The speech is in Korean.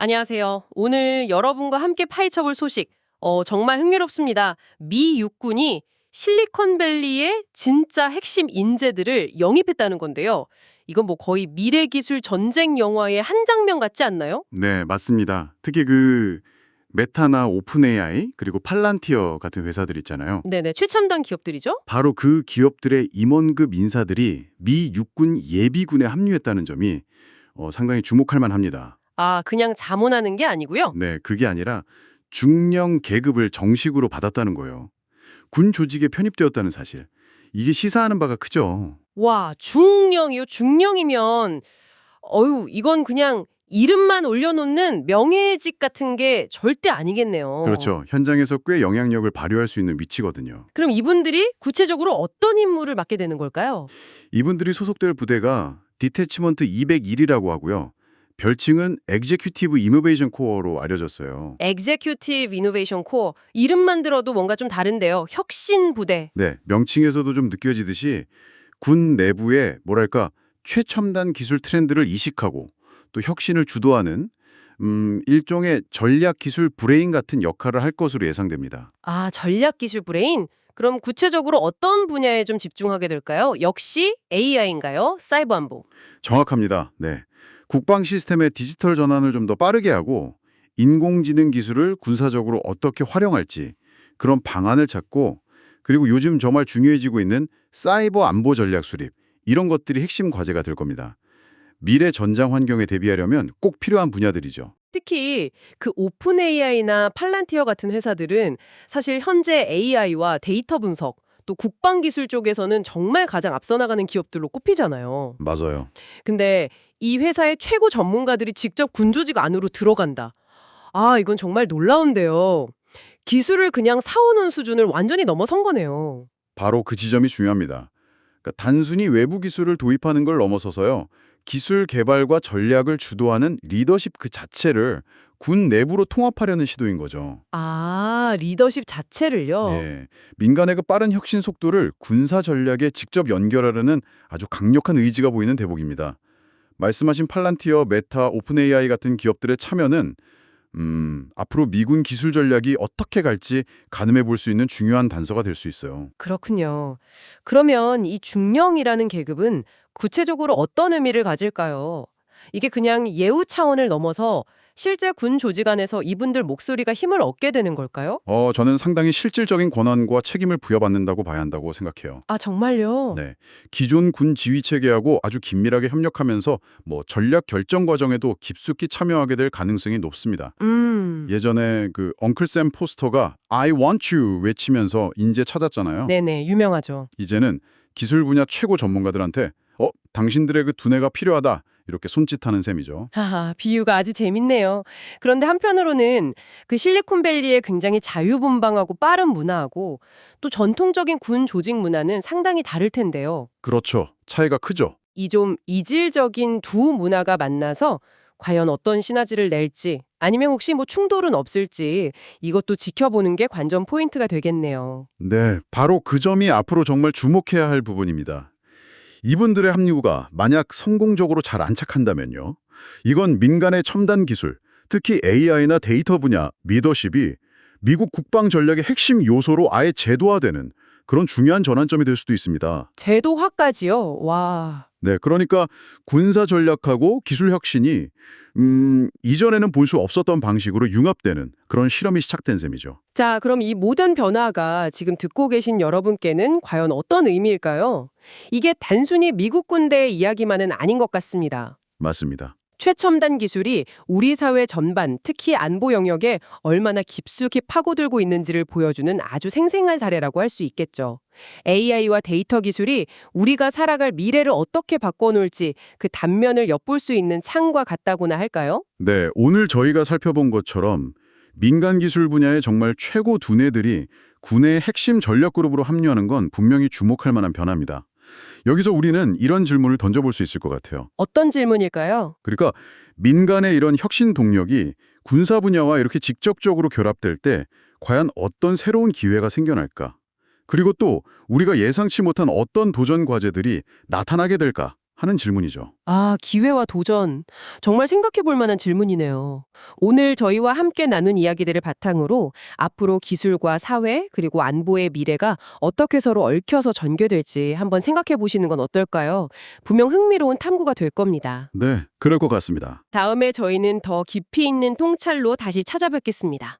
안녕하세요. 오늘 여러분과 함께 파헤쳐볼 소식, 정말 흥미롭습니다. 미 육군이 실리콘밸리의 진짜 핵심 인재들을 영입했다는 건데요. 이건 뭐 거의 미래기술 전쟁 영화의 한 장면 같지 않나요? 네, 맞습니다. 특히 메타나 오픈 AI 그리고 팔란티어 같은 회사들 있잖아요. 네네, 최첨단 기업들이죠? 바로 그 기업들의 임원급 인사들이 미 육군 예비군에 합류했다는 점이 상당히 주목할 만합니다. 아, 그냥 자문하는 게 아니고요. 네, 그게 아니라 중령 계급을 정식으로 받았다는 거예요. 군 조직에 편입되었다는 사실. 이게 시사하는 바가 크죠. 와, 중령이요? 중령이면, 이건 그냥 이름만 올려놓는 명예직 같은 게 절대 아니겠네요. 그렇죠. 현장에서 꽤 영향력을 발휘할 수 있는 위치거든요. 그럼 이분들이 구체적으로 어떤 임무를 맡게 되는 걸까요? 이분들이 소속될 부대가 디태치먼트 201이라고 하고요. 별칭은 Executive Innovation Core로 알려졌어요. Executive Innovation Core. 이름만 들어도 뭔가 좀 다른데요. 혁신 부대. 네, 명칭에서도 좀 느껴지듯이 군 내부에 뭐랄까 최첨단 기술 트렌드를 이식하고 또 혁신을 주도하는 일종의 전략 기술 브레인 같은 역할을 할 것으로 예상됩니다. 아, 전략기술 브레인? 그럼 구체적으로 어떤 분야에 좀 집중하게 될까요? 역시 AI인가요? 사이버 안보. 정확합니다. 네. 국방 시스템의 디지털 전환을 좀 더 빠르게 하고 인공지능 기술을 군사적으로 어떻게 활용할지 그런 방안을 찾고 그리고 요즘 정말 중요해지고 있는 사이버 안보 전략 수립 이런 것들이 핵심 과제가 될 겁니다. 미래 전장 환경에 대비하려면 꼭 필요한 분야들이죠. 특히 그 오픈 AI나 팔란티어 같은 회사들은 사실 현재 AI와 데이터 분석, 또 국방 기술 쪽에서는 정말 가장 앞서 나가는 기업들로 꼽히잖아요. 맞아요. 근데 이 회사의 최고 전문가들이 직접 군조직 안으로 들어간다. 아, 이건 정말 놀라운데요. 기술을 그냥 사오는 수준을 완전히 넘어선 거네요. 바로 그 지점이 중요합니다. 그러니까 단순히 외부 기술을 도입하는 걸 넘어서서요. 기술 개발과 전략을 주도하는 리더십 그 자체를 군 내부로 통합하려는 시도인 거죠. 아, 리더십 자체를요? 예, 민간의 그 빠른 혁신 속도를 군사 전략에 직접 연결하려는 아주 강력한 의지가 보이는 대목입니다. 말씀하신 팔란티어, 메타, 오픈 AI 같은 기업들의 참여는 앞으로 미군 기술 전략이 어떻게 갈지 가늠해 볼 수 있는 중요한 단서가 될 수 있어요. 그렇군요. 그러면 이 중령이라는 계급은 구체적으로 어떤 의미를 가질까요? 이게 그냥 예우 차원을 넘어서 실제 군 조직 안에서 이분들 목소리가 힘을 얻게 되는 걸까요? 저는 상당히 실질적인 권한과 책임을 부여받는다고 봐야 한다고 생각해요. 아, 정말요? 네, 기존 군 지휘 체계하고 아주 긴밀하게 협력하면서 전략 결정 과정에도 깊숙이 참여하게 될 가능성이 높습니다. 예전에 그 엉클샘 포스터가 I want you 외치면서 인재 찾았잖아요. 네네, 유명하죠. 이제는 기술 분야 최고 전문가들한테 당신들의 그 두뇌가 필요하다 이렇게 손짓하는 셈이죠. 하하, 비유가 아주 재밌네요. 그런데 한편으로는 그 실리콘밸리의 굉장히 자유분방하고 빠른 문화하고 또 전통적인 군 조직 문화는 상당히 다를 텐데요. 그렇죠. 차이가 크죠. 이 좀 이질적인 두 문화가 만나서 과연 어떤 시너지를 낼지 아니면 혹시 뭐 충돌은 없을지 이것도 지켜보는 게 관전 포인트가 되겠네요. 네, 바로 그 점이 앞으로 정말 주목해야 할 부분입니다. 이분들의 합류가 만약 성공적으로 잘 안착한다면요. 이건 민간의 첨단 기술, 특히 AI나 데이터 분야, 리더십이 미국 국방 전략의 핵심 요소로 아예 제도화되는 그런 중요한 전환점이 될 수도 있습니다. 제도화까지요? 와. 네, 그러니까 군사 전략하고 기술 혁신이 이전에는 볼 수 없었던 방식으로 융합되는 그런 실험이 시작된 셈이죠. 자, 그럼 이 모든 변화가 지금 듣고 계신 여러분께는 과연 어떤 의미일까요? 이게 단순히 미국 군대의 이야기만은 아닌 것 같습니다. 맞습니다. 최첨단 기술이 우리 사회 전반, 특히 안보 영역에 얼마나 깊숙이 파고들고 있는지를 보여주는 아주 생생한 사례라고 할 수 있겠죠. AI와 데이터 기술이 우리가 살아갈 미래를 어떻게 바꿔놓을지 그 단면을 엿볼 수 있는 창과 같다고나 할까요? 네, 오늘 저희가 살펴본 것처럼 민간 기술 분야의 정말 최고 두뇌들이 군의 핵심 전략 그룹으로 합류하는 건 분명히 주목할 만한 변화입니다. 여기서 우리는 이런 질문을 던져볼 수 있을 것 같아요. 어떤 질문일까요? 그러니까 민간의 이런 혁신 동력이 군사 분야와 이렇게 직접적으로 결합될 때 과연 어떤 새로운 기회가 생겨날까? 그리고 또 우리가 예상치 못한 어떤 도전 과제들이 나타나게 될까 하는 질문이죠. 아, 기회와 도전. 정말 생각해 볼 만한 질문이네요. 오늘 저희와 함께 나눈 이야기들을 바탕으로 앞으로 기술과 사회 그리고 안보의 미래가 어떻게 서로 얽혀서 전개될지 한번 생각해 보시는 건 어떨까요? 분명 흥미로운 탐구가 될 겁니다. 네, 그럴 것 같습니다. 다음에 저희는 더 깊이 있는 통찰로 다시 찾아뵙겠습니다.